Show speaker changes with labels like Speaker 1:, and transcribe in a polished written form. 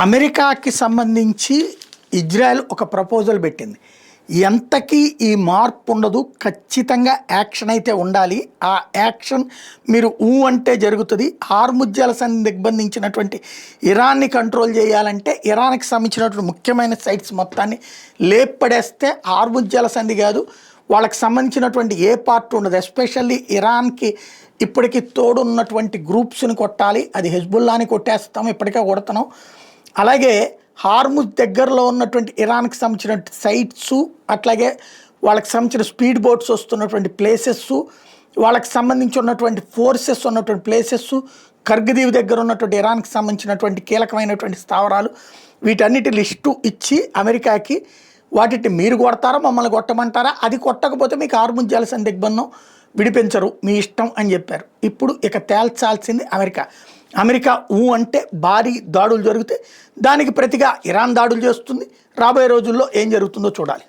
Speaker 1: అమెరికాకి సంబంధించి ఇజ్రాయెల్ ఒక ప్రపోజల్ పెట్టింది. ఎంతకీ ఈ మార్పు ఉండదు, ఖచ్చితంగా యాక్షన్ అయితే ఉండాలి. ఆ యాక్షన్ మీరు అంటే జరుగుతుంది. హార్ముజ్ జలసంధిని దిగ్బంధించినటువంటి ఇరాన్ని కంట్రోల్ చేయాలంటే ఇరాన్కి సంబంధించినటువంటి ముఖ్యమైన సైట్స్ మొత్తాన్ని లేపడేస్తే హార్ముజ్ జలసంధి కాదు, వాళ్ళకి సంబంధించినటువంటి ఏ పార్ట్ ఉండదు. ఎస్పెషల్లీ ఇరాన్కి ఇప్పటికీ తోడున్నటువంటి గ్రూప్స్ని కొట్టాలి. అది హెజ్బుల్లాని కొట్టేస్తాం, ఇప్పటికే కొడుతున్నాం. అలాగే హార్ముజ్ దగ్గరలో ఉన్నటువంటి ఇరాన్కి సంబంధించిన సైట్సు, అట్లాగే వాళ్ళకి సంబంధించిన స్పీడ్ బోట్స్ వస్తున్నటువంటి ప్లేసెస్, వాళ్ళకి సంబంధించి ఉన్నటువంటి ఫోర్సెస్ ఉన్నటువంటి ప్లేసెస్, కర్గదీవ్ దగ్గర ఉన్నటువంటి ఇరాన్కి సంబంధించినటువంటి కీలకమైనటువంటి స్థావరాలు, వీటన్నిటి లిస్టు ఇచ్చి అమెరికాకి వాటిని మీరు కొడతారా మమ్మల్ని కొట్టమంటారా, అది కొట్టకపోతే మీకు హార్ముజ్ జలసంధి దిగ్బంధం విడిపించరు, మీ ఇష్టం అని చెప్పారు. ఇప్పుడు ఇక తేల్చాల్సింది అమెరికా అంటే భారీ దాడులు జరిగితే దానికి ప్రతిగా ఇరాన్ దాడులు చేస్తుంది. రాబోయే రోజుల్లో ఏం జరుగుతుందో చూడాలి.